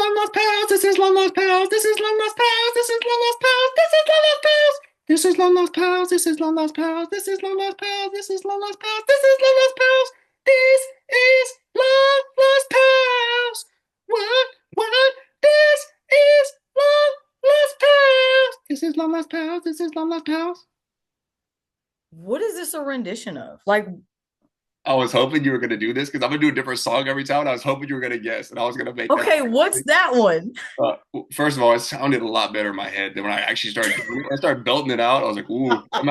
Long Lost Pals. This is Long Lost Pals. This is Long Lost Pals. This is Long Lost Pals. This is Long Lost Pals. This is Long Lost Pals. This is Long Lost Pals. This is Long Lost Pals. This is Long Lost Pals. This is Long Lost Pals. This is Long Lost Pals. What? What? This is Long Lost Pals. This is Long Lost Pals. This is Long Lost Pals. What is this a rendition of? Like, I was hoping you were gonna do this because I'm gonna do a different song every time. And I was hoping you were gonna guess, and I was gonna make that. okay, what's that one? Uh, First of all, it sounded a lot better in my head than when I actually started doing it. I started belting it out. I was like, "Ooh, that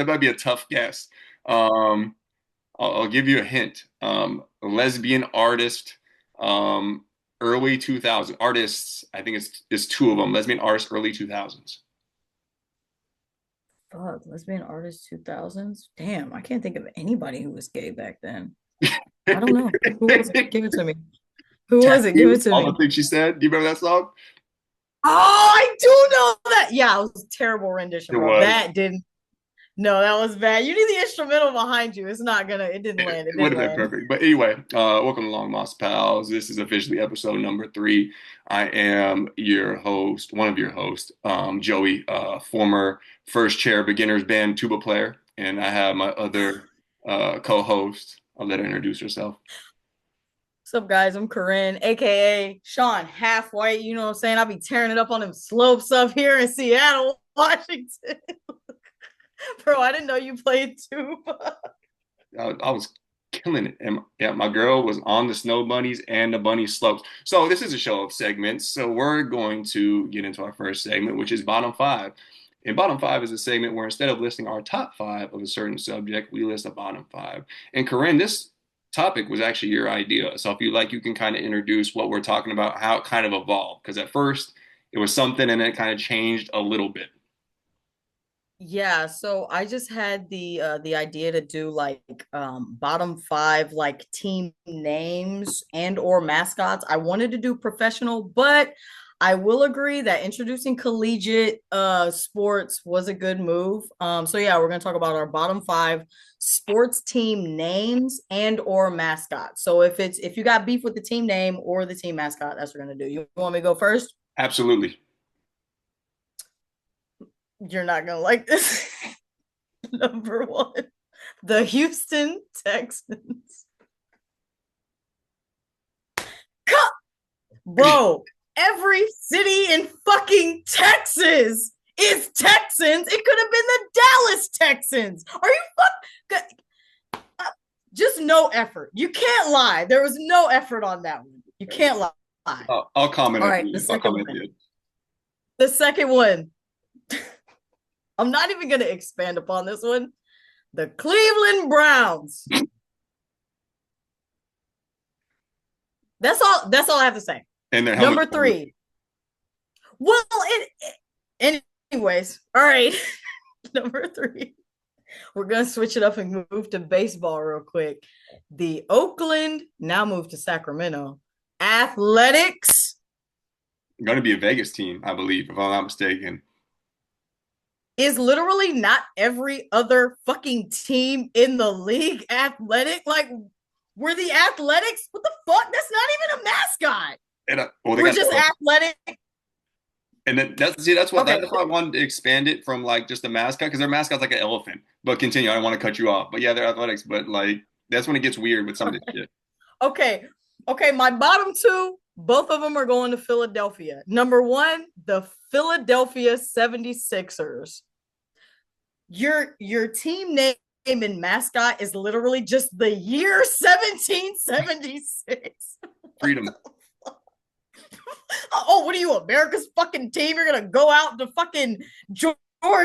might be a tough guess." Um, I'll give you a hint. Lesbian artist, um, early 2000 artists. I think it's two of them. Lesbian artists, early 2000s. Fuck, lesbian artist 2000s. Damn, I can't think of anybody who was gay back then. I don't know. Who was it? Give it to me. Who was it? Give it Tattoo, to all me. the things she said. Do you remember that song? Oh, I do know that. Yeah, it was a terrible rendition, It bro. was. That didn't. No, that was bad. You need the instrumental behind you. It's not gonna. It didn't It land. It would didn't have been land. perfect. But anyway, welcome along, Moss Pals. This is officially episode number 3. I am your host, one of your hosts, Joey, former first chair beginners band tuba player, and I have my other co-host. I'll let her introduce herself. What's up, guys? I'm Karrin, aka Sean Half White. You know what I'm saying? I'll be tearing it up on them slopes up here in Seattle, Washington. Bro, I didn't know you played tuba. I was killing it. And yeah, my girl was on the snow bunnies and the bunny slopes. So this is a show of segments. So we're going to get into our first segment, which is bottom five. And bottom five is a segment where instead of listing our top five of a certain subject, we list a bottom five. And Corinne, this topic was actually your idea. So if you like, you can kind of introduce what we're talking about, how it kind of evolved. Because at first it was something and then it kind of changed a little bit. Yeah, so I just had the idea to do like bottom five like team names and or mascots. I wanted to do professional, but I will agree that introducing collegiate sports was a good move. So yeah, we're gonna talk about our bottom five sports team names and or mascots. So if you got beef with the team name or the team mascot, that's what we're gonna do. You want me to go first? Absolutely. You're not gonna like this. Number one, the Houston Texans. Bro, every city in fucking Texas is Texans. It could have been the Dallas Texans. Are you fuck? Just no effort. You can't lie. There was no effort on that one. You can't lie. I'll comment All at right, the the end. I'll second comment at one. the end. The second one. I'm not even going to expand upon this one. The Cleveland Browns. That's all. That's all I have to say. And their helmet Number colors. three. Well, anyways, all right. Number three. We're gonna switch it up and move to baseball real quick. The Oakland now moved to Sacramento. Athletics Going to be a Vegas team, I believe, if I'm not mistaken. is literally not every other fucking team in the league athletic. Like, we're the Athletics. What the fuck? That's not even a mascot. And well, they We're got just the, athletic. and then that's what Okay. that's why I wanted to expand it from like just a mascot because their mascot's like an elephant. But continue, I don't want to cut you off. But yeah, they're athletics. But like that's when it gets weird with some of this shit. Okay. Okay. My bottom two, both of them are going to Philadelphia. Number one, the Philadelphia 76ers. Your team name and mascot is literally just the year 1776. Freedom. Oh, what are you, America's fucking team? You're gonna go out to fucking George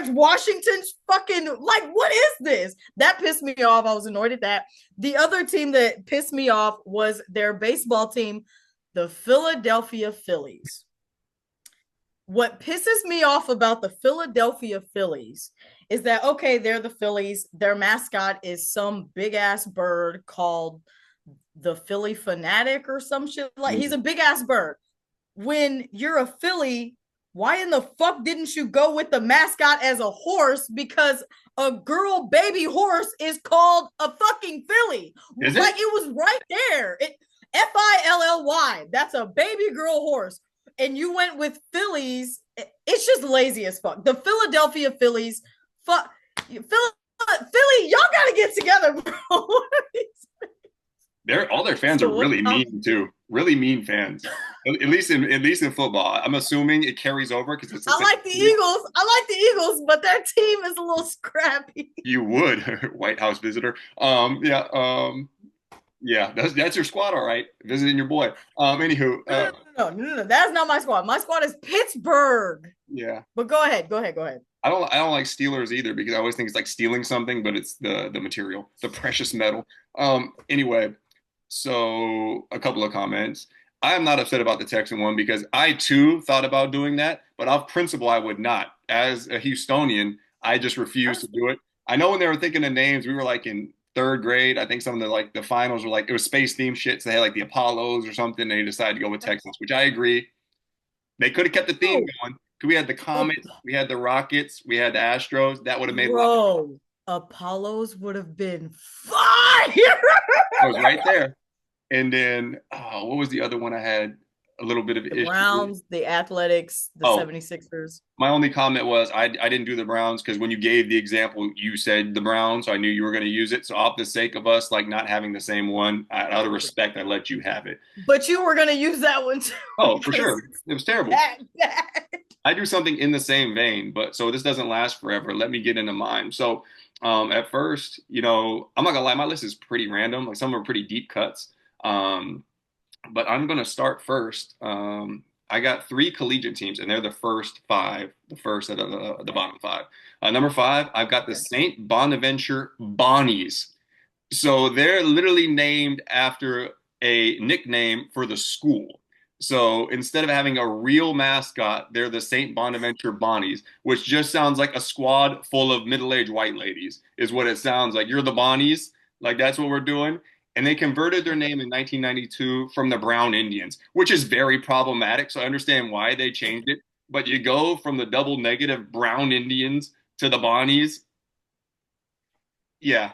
Washington's fucking, like, what is this? That pissed me off. I was annoyed at that. The other team that pissed me off was their baseball team, the Philadelphia Phillies. What pisses me off about the Philadelphia Phillies is that, okay, they're the Phillies. Their mascot is some big ass bird called the Philly Fanatic or some shit. Like, he's a big ass bird. When you're a Philly, why in the fuck didn't you go with the mascot as a horse? Because a girl baby horse is called a fucking Philly. Is Like, it? it was right there. Filly. That's a baby girl horse. and you went with Phillies, it's just lazy as fuck. The Philadelphia Phillies, fuck, Philly, y'all gotta get together, bro. All their fans are So what? really mean too. Really mean fans. At least in football. I'm assuming it carries over because it's the I same like the city. Eagles. I like the Eagles, but their team is a little scrappy. You would, White House visitor. Yeah, yeah, that's your squad, all right. Visiting your boy. Anywho, No. That's not my squad. My squad is Pittsburgh. yeah. But go ahead. Go ahead. Go ahead. I don't like Steelers either because I always think it's like stealing something, but it's the material, the precious metal. Anyway, so a couple of comments. I am not upset about the Texan one because I too thought about doing that, but off principle I would not. As a Houstonian, I just refused to do it. I know when they were thinking of names, we were like in third grade. I think some of the finals were like it was space themed shit. So they had like the Apollos or something. And they decided to go with Texans, which I agree. They could have kept the theme Oh, going. We had the oh, Comets, we had the Rockets, we had the Astros. That would have made a lot. bro, Apollos would have been fire. I was right there. And then what was the other one I had a little bit of The issue with? Browns, the Athletics, the Oh, 76ers. my only comment was I didn't do the Browns because when you gave the example, you said the Browns, so I knew you were going to use it. So, off the sake of us like not having the same one, out of respect, I let you have it. But you were going to use that one too Oh, for because sure, it was terrible. that bad. I do something in the same vein, but so this doesn't last forever. Let me get into mine. So, at first, I'm not gonna lie, my list is pretty random. Like some are pretty deep cuts. Um, but I'm gonna start first. I got three collegiate teams, and they're the first five, the first of the Okay. bottom five. Number five, I've got the Okay. Saint Bonaventure Bonnies. So they're literally named after a nickname for the school. So instead of having a real mascot, they're the St. Bonaventure Bonnies, which just sounds like a squad full of middle-aged white ladies, is what it sounds like. You're the Bonnies, like that's what we're doing. And they converted their name in 1992 from the Brown Indians, which is very problematic. So I understand why they changed it. But you go from the double negative Brown Indians to the Bonnies. Yeah,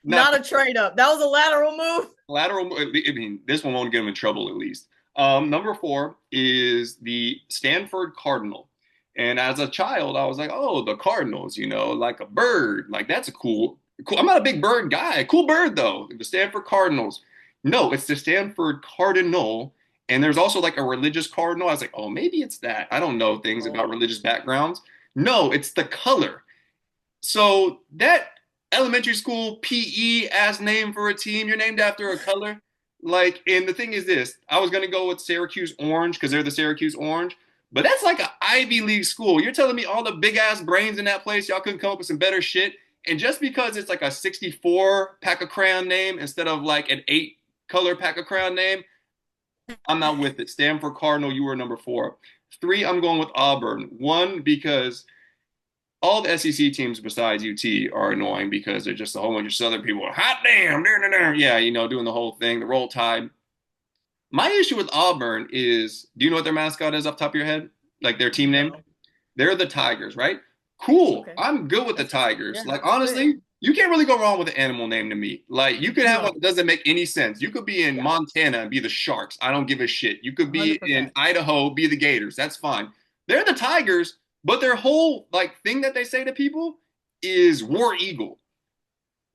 not Not a trade up. That was a lateral move. lateral. I mean, this one won't get him in trouble at least. Number four is the Stanford Cardinal. And as a child, I was like, oh, the Cardinals, like a bird. Like that's a cool. I'm not a big bird guy. Cool bird though. The Stanford Cardinals. No, it's the Stanford Cardinal. And there's also like a religious cardinal. I was like, oh, maybe it's that. I don't know things about Oh, religious backgrounds. No, it's the color. So that elementary school PE ass name for a team, you're named after a color. Like, and the thing is this, I was gonna go with Syracuse Orange because they're the Syracuse Orange, but that's like an Ivy League school. You're telling me all the big ass brains in that place, y'all couldn't come up with some better shit. And just because it's like a 64 pack of crayon name instead of like an 8 color pack of crayon name, I'm not with it. Stanford Cardinal, you were number four. Three, I'm going with Auburn. One, because all the SEC teams besides UT are annoying because they're just a whole bunch of Southern people. Hot damn, yeah, doing the whole thing, the roll tide. My issue with Auburn is, do you know what their mascot is off the top of your head? Like their team name? no. They're the Tigers, right? Cool. Okay. I'm good with the That's Tigers. yeah, Like that's fair. honestly, you can't really go wrong with an animal name to me. Like you could have one No. that doesn't make any sense. You could be in Yeah. Montana and be the Sharks. I don't give a shit. You could be in 100%. Idaho, be the Gators. That's fine. They're the Tigers, but their whole like thing that they say to people is War Eagle.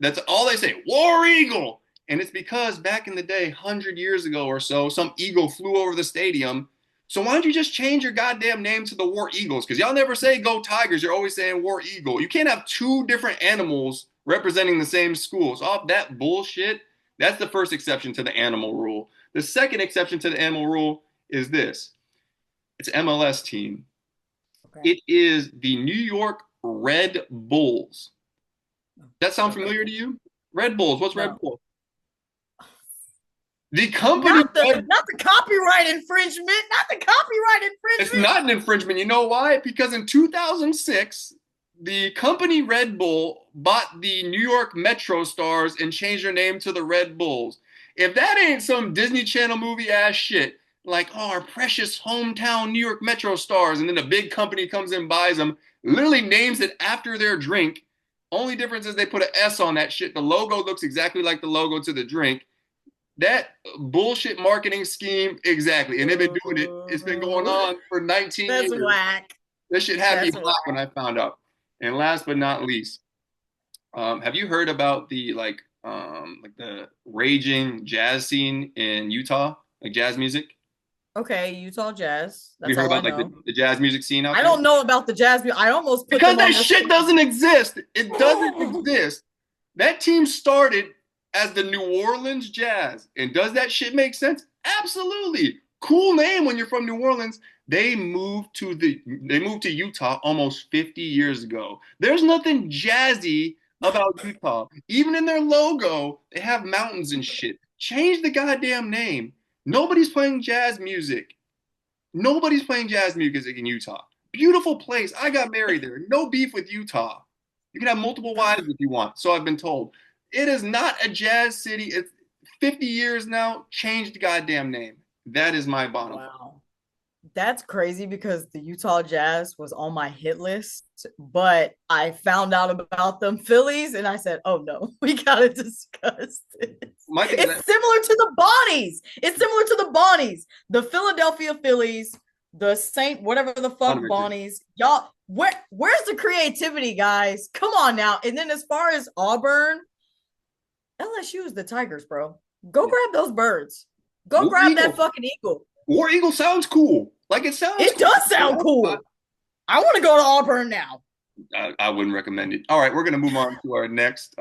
That's all they say, War Eagle. And it's because back in the day, 100 years ago or so, some eagle flew over the stadium. So why don't you just change your goddamn name to the War Eagles? Because y'all never say go Tigers. You're always saying War Eagle. You can't have two different animals representing the same school. So off that bullshit, that's the first exception to the animal rule. The second exception to the animal rule is this. It's MLS team. Okay. It is the New York Red Bulls. That sound Okay. familiar to you? Red Bulls. What's Red No. Bull? The company Not the Red. not the copyright infringement. Not the copyright It's infringement. not an infringement. You know why? Because in 2006, the company Red Bull bought the New York Metro Stars and changed their name to the Red Bulls. If that ain't some Disney Channel movie ass shit, like, oh, our precious hometown New York Metro Stars, and then a big company comes and buys them, literally names it after their drink. Only difference is they put an S on that shit. The logo looks exactly like the logo to the drink. That bullshit marketing scheme, exactly. And they've been doing it. It's been going on for 19 That's years. whack. This shit had me That's blocked when whack. I found out. And last but not least, have you heard about the like the raging jazz scene in Utah, like jazz music? Okay, Utah Jazz. Have you That's heard all I about like know. the jazz music scene out I there? don't know about the Jazz. I almost put Because them that on this shit fucking. doesn't exist. It doesn't exist. That team started as the New Orleans Jazz. And does that shit make sense? Absolutely. Cool name when you're from New Orleans. They moved to Utah almost 50 years ago. There's nothing jazzy about Utah. Even in their logo, they have mountains and shit. Change the goddamn name. Nobody's playing jazz music. Nobody's playing jazz music in Utah. Beautiful place. I got married there. No beef with Utah. You can have multiple wives if you want. So I've been told. It is not a jazz city. It's 50 years now. Change the goddamn name. That is my bottom line. Wow. That's crazy because the Utah Jazz was on my hit list, but I found out about them Phillies and I said, oh no, we gotta discuss this. My thing is that It's similar to the Bonnies. It's similar to the Bonnies. The Philadelphia Phillies, the Saint, whatever the fuck Bonnies. Y'all, where's the creativity, guys? Come on now. And then as far as Auburn, LSU is the Tigers, bro. Go grab those birds. Go War grab that Eagle. fucking eagle. War Eagle sounds cool. Like it sounds It cool. does sound cool. I want to go to Auburn now. I wouldn't recommend it. All right, we're going to move on to our next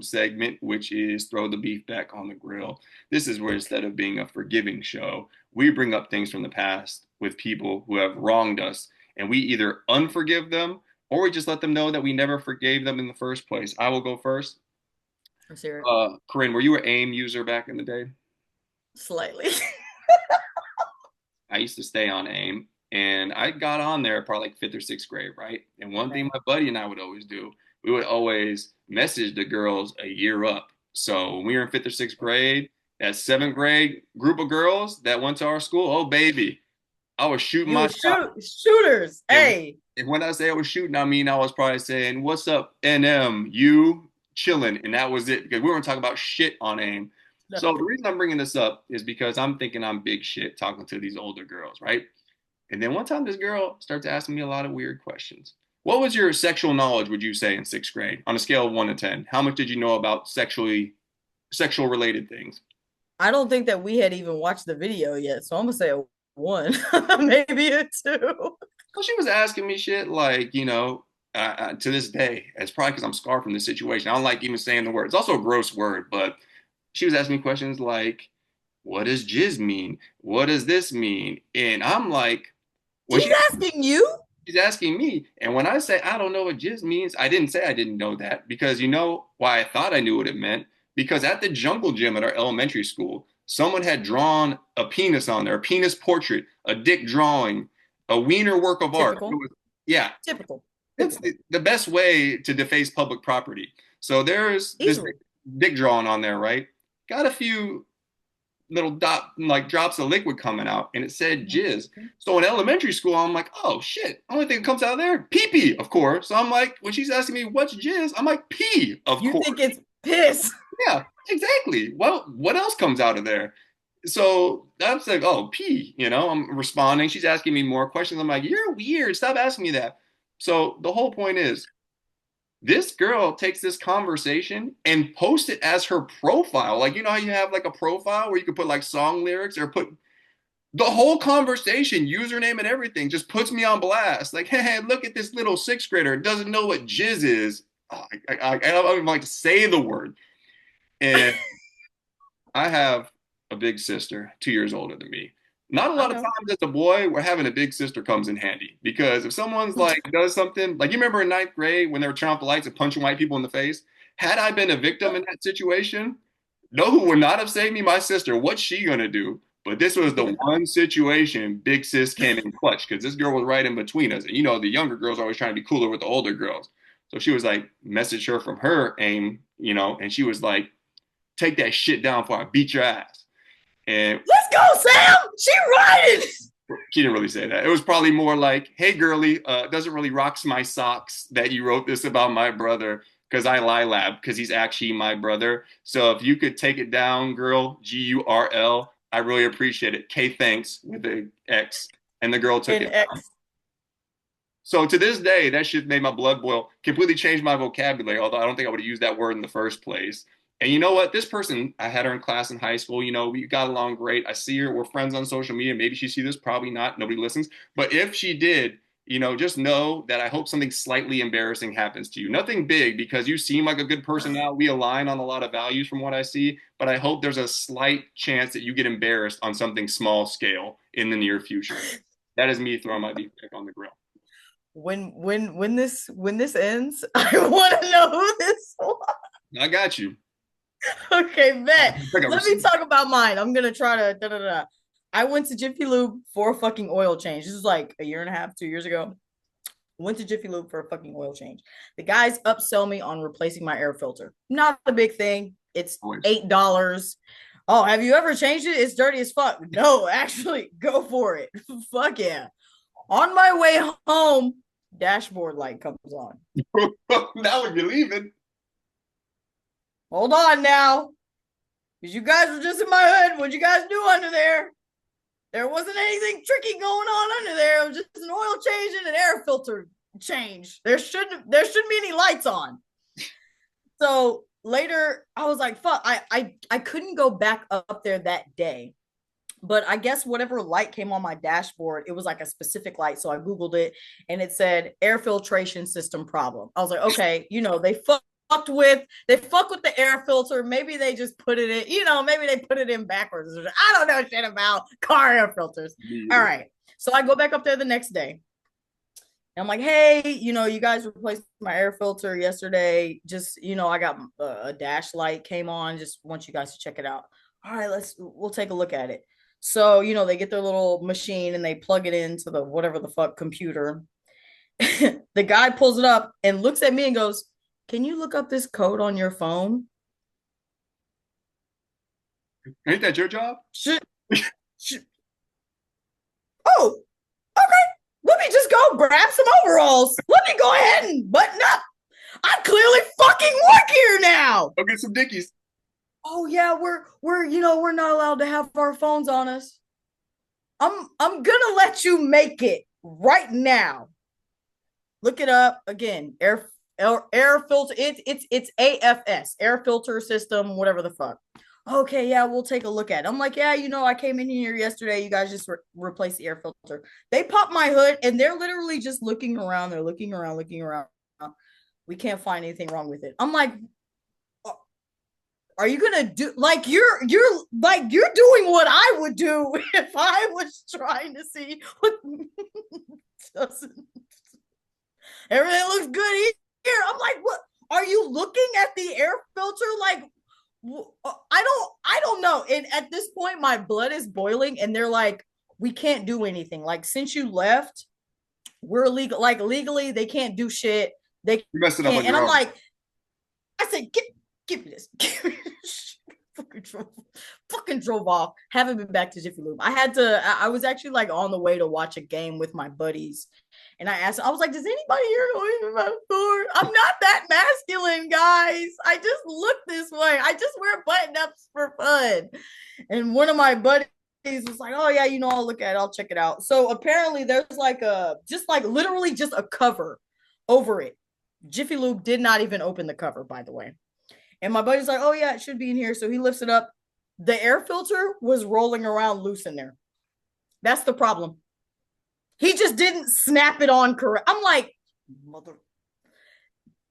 segment, which is throw the beef back on the grill. This is where instead of being a forgiving show, we bring up things from the past with people who have wronged us, and we either unforgive them or we just let them know that we never forgave them in the first place. I will go first. I'm serious. Karrin, were you an AIM user back in the day? Slightly. I used to stay on AIM, and I got on there probably like fifth or sixth grade, right? And one thing my buddy and I would always do, we would always message the girls a year up. So when we were in fifth or sixth grade, that seventh grade group of girls that went to our school, oh baby, I was shooting You my were shot. shooters. And Hey. when I say I was shooting, I mean I was probably saying, "What's up, NM? You chilling?" And that was it because we weren't talking about shit on AIM. So the reason I'm bringing this up is because I'm thinking I'm big shit talking to these older girls, right? And then one time this girl starts asking me a lot of weird questions. What was your sexual knowledge, would you say, in sixth grade on a scale of 1 to 10? How much did you know about sexual related things? I don't think that we had even watched the video yet. So I'm gonna say a one, maybe a two. So she was asking me shit like, to this day, it's probably because I'm scarred from this situation. I don't like even saying the word. It's also a gross word, but she was asking me questions like, what does jizz mean? What does this mean? And I'm like, well, She's asking you? she's asking me. And when I say I don't know what jizz means, I didn't say I didn't know that because you know why I thought I knew what it meant? Because at the jungle gym at our elementary school, someone had drawn a penis on there, a penis portrait, a dick drawing, a wiener work of art. Typical. Yeah, Typical. it's the best way to deface public property. So there's this Easily. dick drawing on there, right? Got a few little drops of liquid coming out, and it said jizz. So in elementary school, I'm like, oh shit, only thing that comes out of there, pee pee, of course. So I'm like, when she's asking me what's jizz, I'm like, pee, of You course. think it's piss? Yeah, exactly. Well, what else comes out of there? So that's like, oh, pee, I'm responding. She's asking me more questions. I'm like, you're weird. Stop asking me that. So the whole point is, this girl takes this conversation and posts it as her profile. Like, you know how you have like a profile where you can put like song lyrics or put the whole conversation, username and everything, just puts me on blast. Like, hey, look at this little sixth grader, doesn't know what jizz is. I don't even like to say the word. And I have a big sister, 2 years older than me. Not a I lot of know. times as a boy where having a big sister comes in handy because if someone's like does something like you remember in ninth grade when they were turning off the lights and punching white people in the face, had I been a victim in that situation, no, who would not have saved me, my sister. What's she gonna do? But this was the one situation Big Sis came in clutch because this girl was right in between us, and the younger girls are always trying to be cooler with the older girls. So she was like, message her from her aim, and she was like, take that shit down before I beat your ass. And Let's go, Sam. She riding. she didn't really say that. It was probably more like, hey, girly, doesn't really rocks my socks that you wrote this about my brother. because I lie lab because he's actually my brother. So if you could take it down, girl, GURL, I really appreciate it. K thanks with the X, and the girl took In it down. X. So to this day, that shit made my blood boil. Completely changed my vocabulary. Although I don't think I would have used that word in the first place. And you know what? This person, I had her in class in high school. You know, we got along great. I see her. We're friends on social media. Maybe she see this. Probably not. Nobody listens. But if she did, you know, just know that I hope something slightly embarrassing happens to you. Nothing big because you seem like a good person now. We align on a lot of values from what I see. But I hope there's a slight chance that you get embarrassed on something small scale in the near future. That is me throwing my beef back on the grill. When this ends, I want to know who this was. I got you. Okay, bet. I got Let me receipts. talk about mine. I'm gonna try to da da da. I went to Jiffy Lube for a fucking oil change. This is like a year and a half, 2 years ago. Went to Jiffy Lube for a fucking oil change. The guys upsell me on replacing my air filter. Not a big thing. It's Always. $8. Oh, have you ever changed it? It's dirty as fuck. No, actually, go for it. Fuck yeah. On my way home, dashboard light comes on. Now when you're leaving, Hold on now. Because you guys were just in my hood. What'd you guys do under there? There wasn't anything tricky going on under there. It was just an oil change and an air filter change. There shouldn't be any lights on. So later I was like, fuck, I couldn't go back up there that day. But I guess whatever light came on my dashboard, it was like a specific light. So I Googled it and it said air filtration system problem. I was like, okay, they fuck with the air filter. Maybe they just put it in, maybe they put it in backwards. I don't know shit about car air filters. All right. So I go back up there the next day. And I'm like, hey, you guys replaced my air filter yesterday. Just, I got a dash light came on. Just want you guys to check it out. All right, we'll take a look at it. So, they get their little machine and they plug it into the whatever the fuck computer. The guy pulls it up and looks at me and goes, can you look up this code on your phone? ain't that your job? Should, should, oh, okay. Let me just go grab some overalls. Let me go ahead and button up. I clearly fucking work here now. Go get some dickies. Oh yeah, we're not allowed to have our phones on us. I'm gonna let you make it right now. Look it up again. Air filter. It's AFS, air filter system, whatever the fuck. Okay, yeah, we'll take a look at it. I'm like, yeah, I came in here yesterday. You guys just replaced the air filter. They pop my hood and they're literally just looking around. They're looking around, looking around. We can't find anything wrong with it. I'm like, are you gonna do like you're doing what I would do if I was trying to see what doesn't everything looks good here. I'm like, what are you looking at the air filter? Like, I don't know. And at this point, my blood is boiling, and they're like, we can't do anything. Like, since you left, we're legal. Like, legally, they can't do shit. They You messed it up can't. on And your I'm own. like, I said, give me this. Give me this. Fucking drove off. Haven't been back to Jiffy Lube. I was actually like on the way to watch a game with my buddies. And I was like, does anybody here know anything about Thor? I'm not that masculine, guys. I just look this way. I just wear button ups for fun. And one of my buddies was like, oh, yeah, I'll look at it. I'll check it out. So apparently there's like literally just a cover over it. Jiffy Lube did not even open the cover, by the way. And my buddy's like, oh, yeah, it should be in here. So he lifts it up. The air filter was rolling around loose in there. That's the problem. He just didn't snap it on correct. I'm like, mother.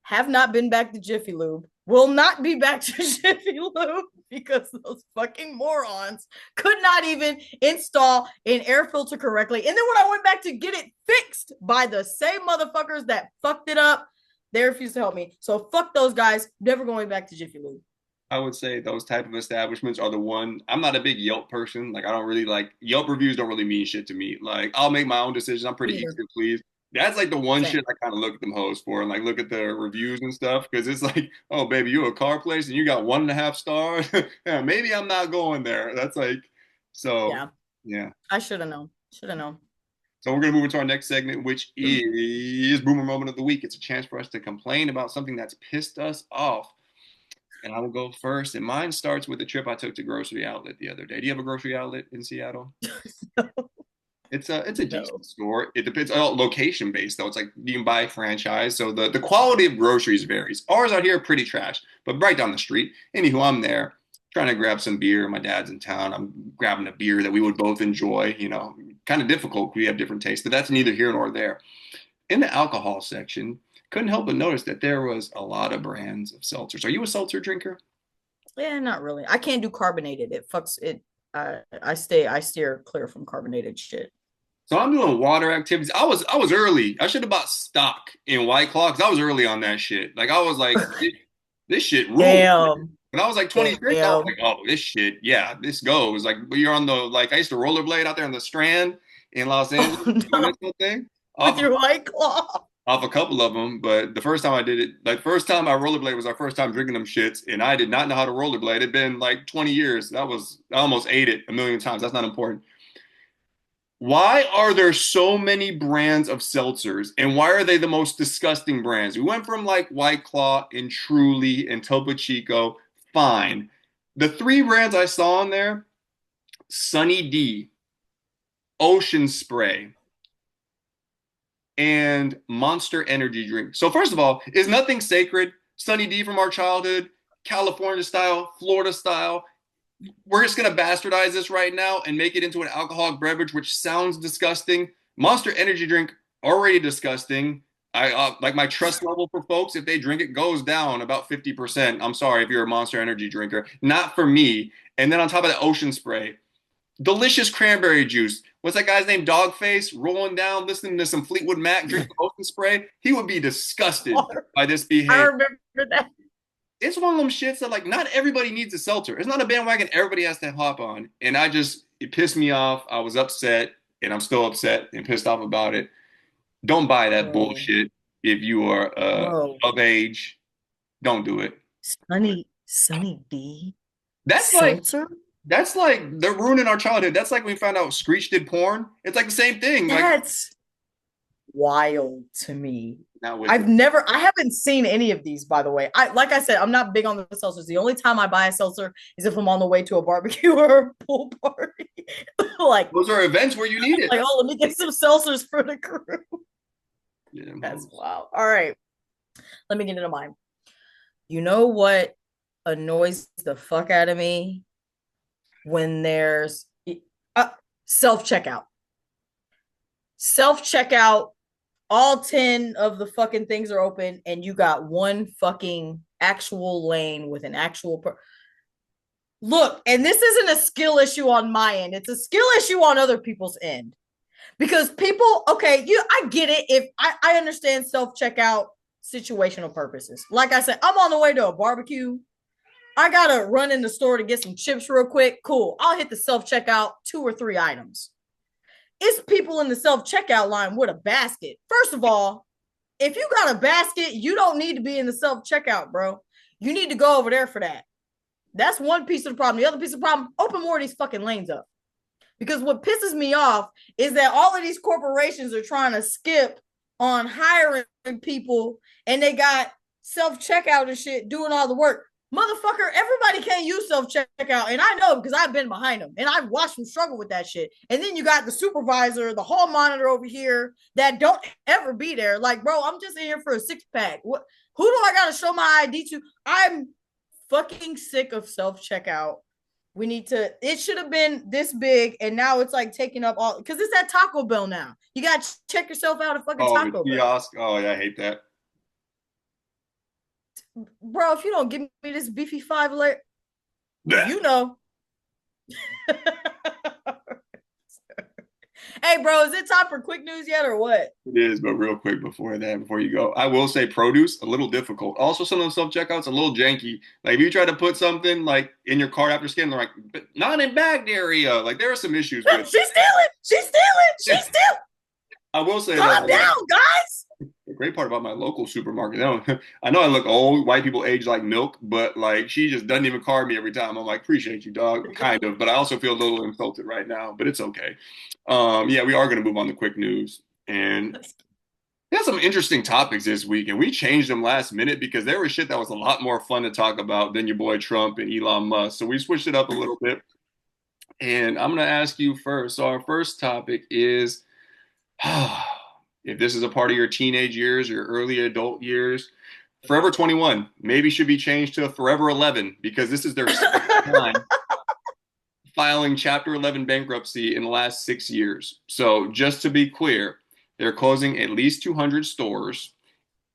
Have not been back to Jiffy Lube. Will not be back to Jiffy Lube because those fucking morons could not even install an air filter correctly. And then when I went back to get it fixed by the same motherfuckers that fucked it up, they refused to help me. So fuck those guys. Never going back to Jiffy Lube. I would say those type of establishments are the one. I'm not a big Yelp person. Like I don't really like Yelp reviews. Don't really mean shit to me. Like I'll make my own decisions. I'm pretty easy to please. That's like the one Same. shit I kind of look at them hoes for and like look at the reviews and stuff because it's like, oh baby, you a car place and you got 1.5 stars. Yeah, maybe I'm not going there. That's like, so Yeah. yeah. I should have known. Should have known. So we're going to move into our next segment, which is Boomer Moment of the Week. It's a chance for us to complain about something that's pissed us off. And I will go first. And mine starts with the trip I took to Grocery Outlet the other day. Do you have a grocery outlet in Seattle? It's a No. decent store. It depends on location based though. It's like you can buy franchise, so the quality of groceries varies. Ours out here are pretty trash, but right down the street. Anywho, I'm there trying to grab some beer. My dad's in town. I'm grabbing a beer that we would both enjoy. You know, kind of difficult. We have different tastes, but that's neither here nor there. In the alcohol section, couldn't help but notice that there was a lot of brands of seltzers. Are you a seltzer drinker? Yeah, not really. I can't do carbonated. It fucks it. I steer clear from carbonated shit. So I'm doing water activities. I was early. I should have bought stock in White Claw because I was early on that shit. Like I was like, this shit rules. Damn. When I was like 26, I was Damn. like, oh, this shit, yeah, this goes. Like you're on the like I used to rollerblade out there on the Strand in Los Angeles Oh doing this no. whole thing With off your white claw. off a couple of them. But the first time I did it, like first time I rollerblade was our first time drinking them shits, and I did not know how to rollerblade. It'd been like 20 years. I almost ate it a million times. That's not important. Why are there so many brands of seltzers and why are they the most disgusting brands? We went from like White Claw and Truly and Topo Chico, fine. The three brands I saw in there, Sunny D, Ocean Spray, and Monster Energy Drink. So first of all, is nothing sacred? Sunny D from our childhood, California style, Florida style, we're just going to bastardize this right now and make it into an alcoholic beverage, which sounds disgusting. Monster Energy Drink, already disgusting. I like my trust level for folks, if they drink it, goes down about 50%. I'm sorry if you're a Monster Energy drinker. Not for me. And then on top of that, Ocean Spray. Delicious cranberry juice. What's that guy's name? Dogface, rolling down, listening to some Fleetwood Mac, drinking Ocean Spray. He would be disgusted by this I behavior. remember that. It's one of them shits that like not everybody needs a seltzer. It's not a bandwagon everybody has to hop on. And it pissed me off. I was upset and I'm still upset and pissed off about it. Don't buy that Bro. bullshit if you are Bro. of age. Don't do it. Sunny D. That's like Seltzer? that's like they're ruining our childhood. That's like when we found out Screech did porn. It's like the same thing. Like That's wild to me. not with it. I haven't seen any of these, by the way. Like I said, I'm not big on the seltzers. The only time I buy a seltzer is if I'm on the way to a barbecue or a pool party. like, Those are events where you need it. like, oh, let me get some seltzers for the crew. Yeah, That's wild. All right. Let me get into mine. You know what annoys the fuck out of me when there's self checkout? Self checkout, all 10 of the fucking things are open, and you got one fucking actual lane with an actual. Look, and this isn't a skill issue on my end, it's a skill issue on other people's end. Because people, okay, I get it. If I understand self checkout situational purposes. Like I said, I'm on the way to a barbecue. I gotta run in the store to get some chips real quick. Cool. I'll hit the self checkout 2 or 3 items. It's people in the self checkout line with a basket. First of all, if you got a basket, you don't need to be in the self checkout, bro. You need to go over there for that. That's one piece of the problem. The other piece of the problem, open more of these fucking lanes up. Because what pisses me off is that all of these corporations are trying to skip on hiring people and they got self-checkout and shit doing all the work. Motherfucker, everybody can't use self-checkout. And I know because I've been behind them and I've watched them struggle with that shit. And then you got the supervisor, the hall monitor over here that don't ever be there. Like, bro, I'm just in here for a 6-pack. Who do I got to show my ID to? I'm fucking sick of self-checkout. We need to, it should have been this big, and now it's like taking up all, because it's at Taco Bell now. You got to check yourself out at fucking Oh, the Taco Bell. kiosk. Oh, yeah, I hate that. Bro, if you don't give me this beefy 5 layer, you know. Hey, bro, is it time for quick news yet or what? It is, but real quick before that, before you go, I will say produce, a little difficult. Also, some of those self-checkouts, a little janky. Like, if you try to put something, like, in your cart after scanning, they're like, but not in bagged area. Like, there are some issues with She's stealing! She's stealing! She's stealing! I will say Calm that. down, guys! The great part about my local supermarket, I know I look old, white people age like milk, but like she just doesn't even card me every time. I'm like, appreciate you, dog, kind of, but I also feel a little insulted right now, but it's okay. Yeah, we are going to move on to quick news, and we had some interesting topics this week, and we changed them last minute because there was shit that was a lot more fun to talk about than your boy Trump and Elon Musk. So we switched it up a little bit, and I'm going to ask you first. So our first topic is. If this is a part of your teenage years, your early adult years, Forever 21 maybe should be changed to Forever 11 because this is their second time filing Chapter 11 bankruptcy in the last 6 years. So just to be clear, they're closing at least 200 stores,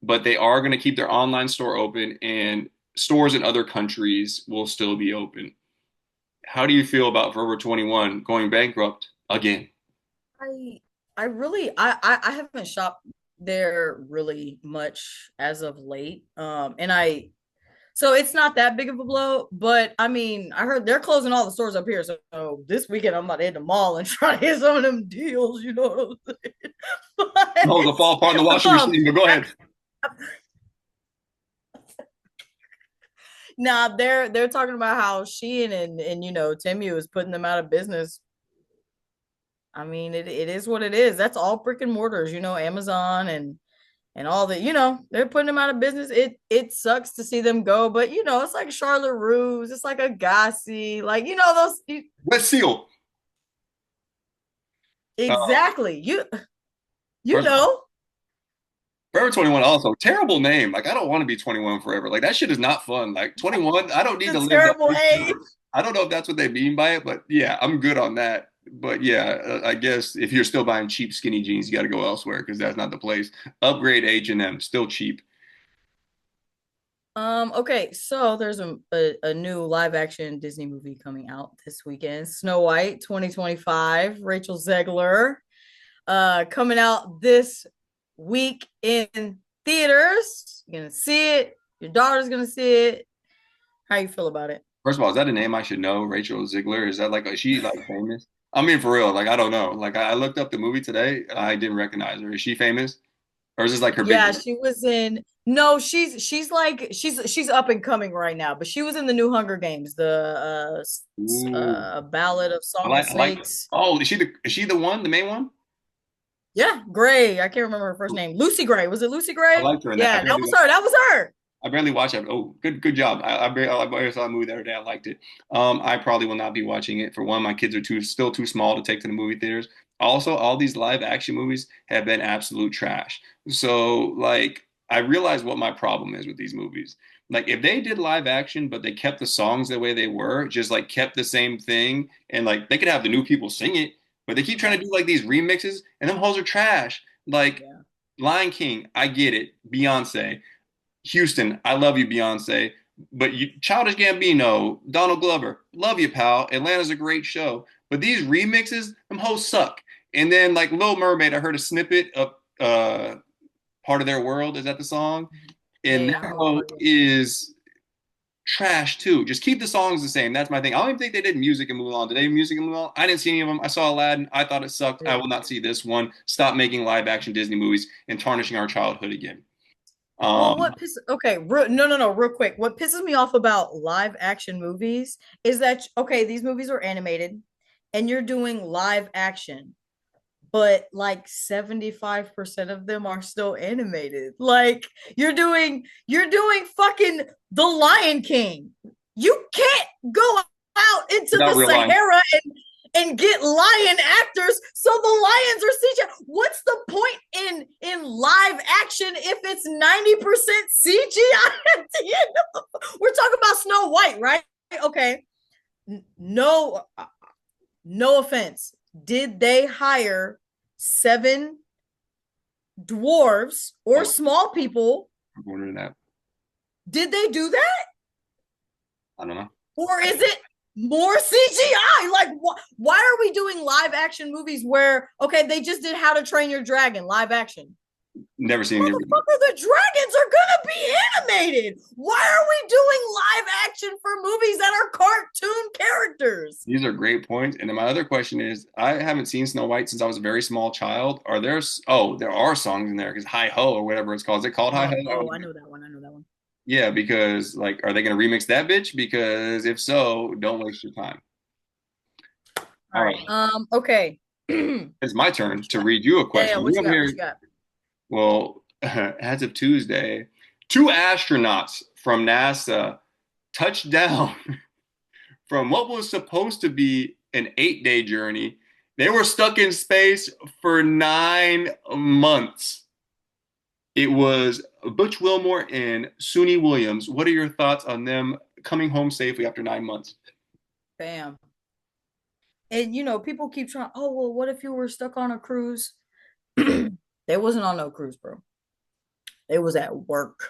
but they are going to keep their online store open and stores in other countries will still be open. How do you feel about Forever 21 going bankrupt again? I I really I haven't shopped there really much as of late. And I so it's not that big of a blow, but I mean, I heard they're closing all the stores up here. So this weekend I'm about to hit the mall and try to hit some of them deals, you know what I'm saying? Oh, the fall apart in the washing But machine, but go ahead. now they're talking about how Shein and Temu is putting them out of business. I mean, it is what it is. That's all brick and mortars, Amazon and all that, they're putting them out of business. It sucks to see them go, but it's like Charlotte Russe, it's like a Gassy, like those Let's seal. Uh, exactly. You First of all, know, Forever 21 also terrible name. Like I don't want to be 21 forever. Like that shit is not fun. Like 21, I don't need to it's a live that terrible life. age. I don't know if that's what they mean by it, but yeah, I'm good on that. But yeah, I guess if you're still buying cheap skinny jeans, you got to go elsewhere because that's not the place. Upgrade H&M, still cheap. Okay, so there's a new live action Disney movie coming out this weekend. Snow White 2025, Rachel Zegler. Coming out this week in theaters. You're gonna see it. Your daughter's gonna see it. How you feel about it? First of all, is that a name I should know? Rachel Ziegler? Is that like is she like famous? I mean, for real, like I don't know. Like I looked up the movie today, I didn't recognize her. Is she famous, or is this like her big Yeah, break? she was in. No, she's like she's up and coming right now, but she was in the new Hunger Games, the Ooh, Ballad of I Song and like I like. Snakes. Oh, is she the one, the main one? Yeah, Gray. I can't remember her first name. Lucy Gray. Was it Lucy I Gray? liked her in that. Yeah, that was her. That was her. I barely watched it. Oh, good job. I barely saw a movie the other day. I liked it. I probably will not be watching it. For one, my kids are still too small to take to the movie theaters. Also, all these live action movies have been absolute trash. So, like, I realize what my problem is with these movies. Like, if they did live action, but they kept the songs the way they were, just like kept the same thing, and like they could have the new people sing it, but they keep trying to do like these remixes, and them hoes are trash. Like Yeah. Lion King, I get it. Beyonce. Houston, I love you, Beyonce. But you, Childish Gambino, Donald Glover, love you, pal. Atlanta's a great show. But these remixes, them hoes suck. And then like Little Mermaid, I heard a snippet of Part of Their World. Is that the song? Yeah, And yeah, that whole hoe part, yeah. is trash too. Just keep the songs the same. That's my thing. I don't even think they did music and Mulan. Did they music and Mulan? I didn't see any of them. I saw Aladdin. I thought it sucked. I Yeah. will not see this one. Stop making live action Disney movies and tarnishing our childhood again. Well, Um, okay, no, real quick. What pisses me off about live action movies is that, okay, these movies are animated and you're doing live action, but like 75% of them are still animated. Like you're doing fucking The Lion King. You can't go out into without the real lines. Sahara and get lion actors so the lions are CGI. What's the point in live action if it's 90% CGI at the end of we're talking about Snow White, right? Okay. No, no offense. Did they hire seven dwarves or Oh, small people? I'm wondering that. Did they do that? I don't know. Or is it more CGI? Like, why are we doing live action movies where, okay, they just did How to Train Your Dragon live action? Never seen the original. Motherfucker, the dragons are gonna be animated. Why are we doing live action for movies that are cartoon characters? These are great points. And then my other question is, I haven't seen Snow White since I was a very small child. Are there? Oh, there are songs in there because Hi Ho or whatever it's called. Is it called Hi Ho? Oh, I know that one. I know that one. Yeah, because like, are they going to remix that bitch? Because if so, don't waste your time. All All right. right, Okay. yeah, it's my turn to read you a yeah. question. What We you over got? What you here. got? Well, as of Tuesday, two astronauts from NASA touched down from what was supposed to be an 8 day journey. They were stuck in space for 9 months. It was Butch Wilmore and Suni Williams. What are your thoughts on them coming home safely after 9 months? Bam. And people keep trying. Oh well, what if you were stuck on a cruise? They wasn't on no cruise, bro. They was at work.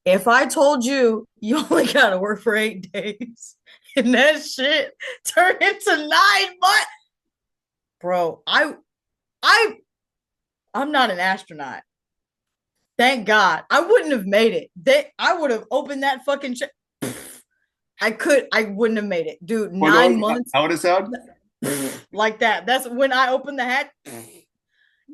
If I told you you only gotta work for 8 days and that shit turned into 9 months, bro, I I'm not an astronaut. Thank God. I wouldn't have made it. I would have opened that fucking I wouldn't have made it. Dude, What, 9 months how would it sound? like that. That's when I opened the hatch.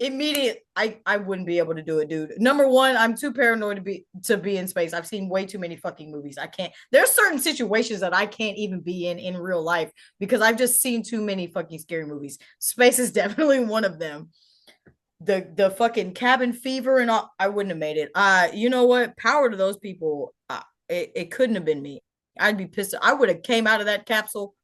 Immediate I wouldn't be able to do it, dude. Number one, I'm too paranoid to be in space. I've seen way too many fucking movies. I can't. There's certain situations that I can't even be in real life because I've just seen too many fucking scary movies. Space is definitely one of them. The fucking cabin fever and all, I wouldn't have made it. You know what? Power to those people. It couldn't have been me. I'd be pissed. I would have came out of that capsule.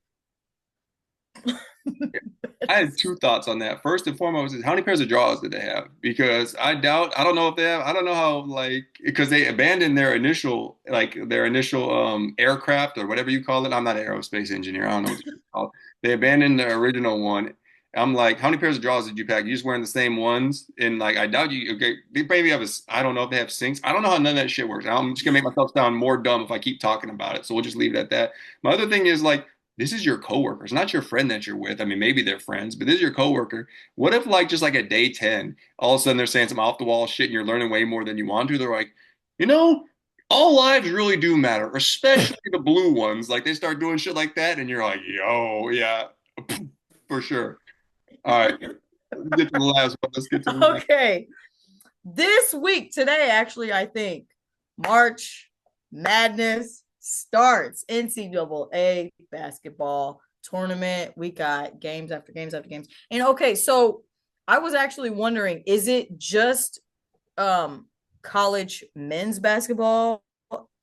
I had two thoughts on that. First and foremost is how many pairs of drawers did they have? Because I don't know if they have, I don't know how, like, because they abandoned their initial aircraft or whatever you call it. I'm not an aerospace engineer. I don't know what you call it. They abandoned the original one. I'm like, how many pairs of drawers did you pack? You just wearing the same ones? And like, I doubt you, okay, they maybe have I don't know if they have sinks. I don't know how none of that shit works. I'm just gonna make myself sound more dumb if I keep talking about it. So we'll just leave it at that. My other thing is like, this is your coworker. It's not your friend that you're with. I mean, maybe they're friends, but this is your coworker. What if like just like at day 10, all of a sudden they're saying some off the wall shit and you're learning way more than you want to? They're like, you know, all lives really do matter, especially the blue ones. Like they start doing shit like that, and you're like, yo, yeah, for sure. All right, let's get to the last one. Let's get to the last. Okay. This week, today, actually, I think March Madness starts. NCAA basketball tournament. We got games after games after games. And okay, so I was actually wondering, is it just college men's basketball?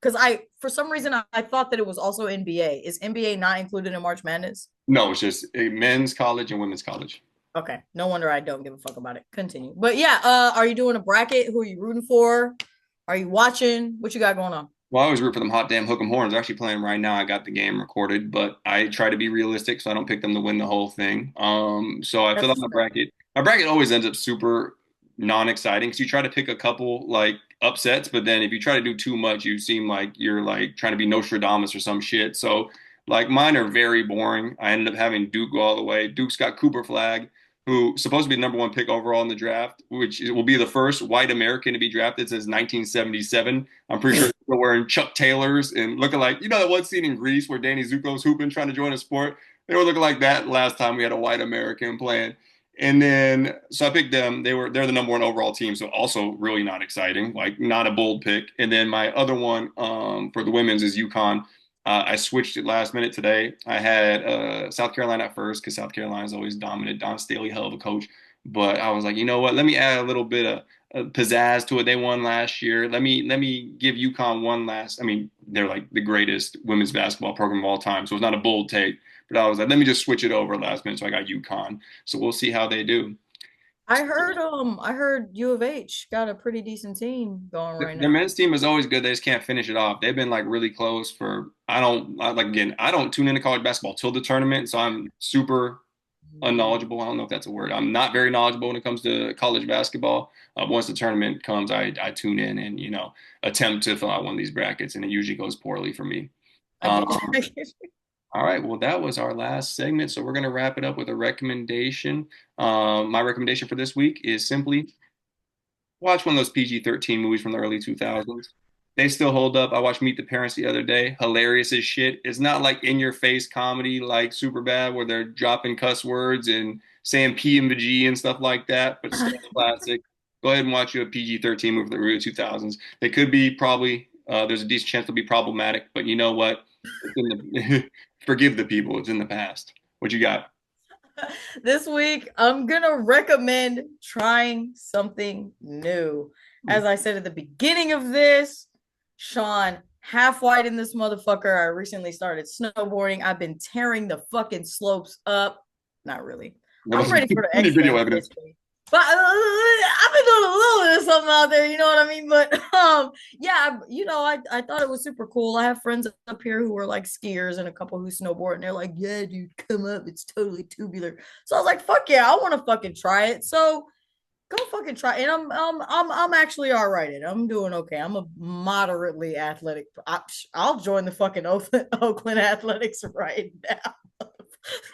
Because for some reason, I thought that it was also NBA. Is NBA not included in March Madness? No, it's just a men's college and women's college. Okay, no wonder I don't give a fuck about it. Continue. But yeah, are you doing a bracket? Who are you rooting for? Are you watching? What you got going on? Well, I always root for them hot damn hook 'em horns. They're actually playing right now. I got the game recorded, but I try to be realistic, so I don't pick them to win the whole thing. So I fill That's out my bracket. My bracket always ends up super non-exciting because you try to pick a couple like upsets, but then if you try to do too much, you seem like you're like trying to be Nostradamus or some shit. So like mine are very boring. I ended up having Duke go all the way. Duke's got Cooper Flag, who supposed to be the number one pick overall in the draft, which will be the first white American to be drafted since 1977. I'm pretty sure they're wearing Chuck Taylors and looking like, you know, that one scene in Greece where Danny Zuko's hooping, trying to join a sport. They were looking like that last time we had a white American playing. And then, so I picked them. They're the number one overall team, so also really not exciting, like not a bold pick. And then my other one for the women's is UConn. I switched it last minute today. I had South Carolina at first because South Carolina is always dominant. Don Staley, hell of a coach. But I was like, you know what? Let me add a little bit of pizzazz to it. They won last year. Let me give UConn one last. I mean, they're like the greatest women's basketball program of all time, so it's not a bold take. But I was like, let me just switch it over last minute. So I got UConn. So we'll see how they do. I heard U of H got a pretty decent team going right Their now. men's team is always good. They just can't finish it off. They've been like really close for. Like again. I don't tune into college basketball till the tournament, so I'm super unknowledgeable. I don't know if that's a word. I'm not very knowledgeable when it comes to college basketball. Once the tournament comes, I tune in and attempt to fill out one of these brackets, and it usually goes poorly for me. I Um, get you. I get you. all right, well that was our last segment, so we're gonna wrap it up with a recommendation. My recommendation for this week is simply Watch one of those PG-13 movies from the early 2000s. They still hold up. I watched Meet the Parents the other day. Hilarious as shit. It's not like in your face comedy like Superbad where they're dropping cuss words and saying P and the G and stuff like that, but still classic. Go ahead and watch a PG-13 movie from the early 2000s. They could be probably, there's a decent chance they'll be problematic, but you know what? It's in the, forgive the people. It's in the past. What you got? This week, I'm gonna recommend trying something new. As I said at the beginning of this, Sean, half white in this motherfucker. I recently started snowboarding. I've been tearing the fucking slopes up. Not really. There I'm was ready for the any X video Games evidence. this week. But I've been doing a little bit of something out there, you know what I mean? But yeah, I thought it was super cool. I have friends up here who are like skiers and a couple who snowboard, and they're like, "Yeah, dude, come up, it's totally tubular." So I was like, "Fuck yeah, I want to fucking try it." So go fucking try it. And I'm actually all right at it. I'm doing okay. I'm a moderately athletic. I'll join the fucking Oakland Athletics right now.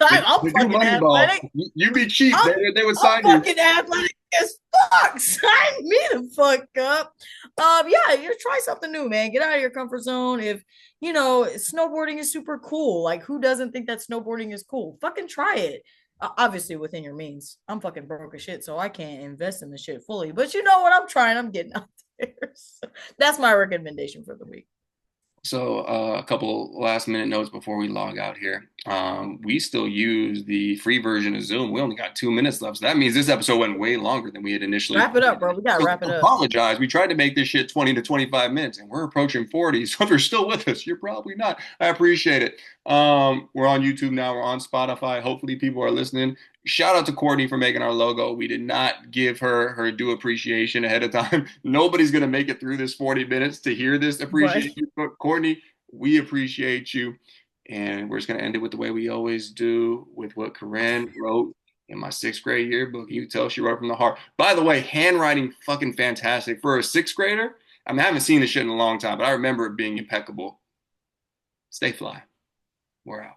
I'm They do fucking money ball. athletic. You be cheap. I'm They would I'm sign you. fucking athletic as fuck. Sign me the fuck up. Yeah, you try something new, man. Get out of your comfort zone. If snowboarding is super cool. Like, who doesn't think that snowboarding is cool? Fucking try it. Obviously within your means. I'm fucking broke as shit, so I can't invest in the shit fully. But you know what? I'm trying. I'm getting out there. So that's my recommendation for the week. So, a couple last minute notes before we log out here. We still use the free version of Zoom. We only got 2 minutes left. So that means this episode went way longer than we had initially Wrap it up, bro. planned. We gotta So wrap it up. apologize. We tried to make this shit 20 to 25 minutes and we're approaching 40. So if you're still with us, you're probably not. I appreciate it. We're on YouTube now. We're on Spotify. Hopefully people are listening. Shout out to Courtney for making our logo. We did not give her due appreciation ahead of time. Nobody's going to make it through this 40 minutes to hear this But appreciation. But Courtney, we appreciate you. And we're just going to end it with the way we always do with what Karrin wrote in my sixth grade yearbook. You tell she wrote from the heart. By the way, handwriting fucking fantastic. For a sixth grader, I mean, I haven't seen this shit in a long time, but I remember it being impeccable. Stay fly. We're out.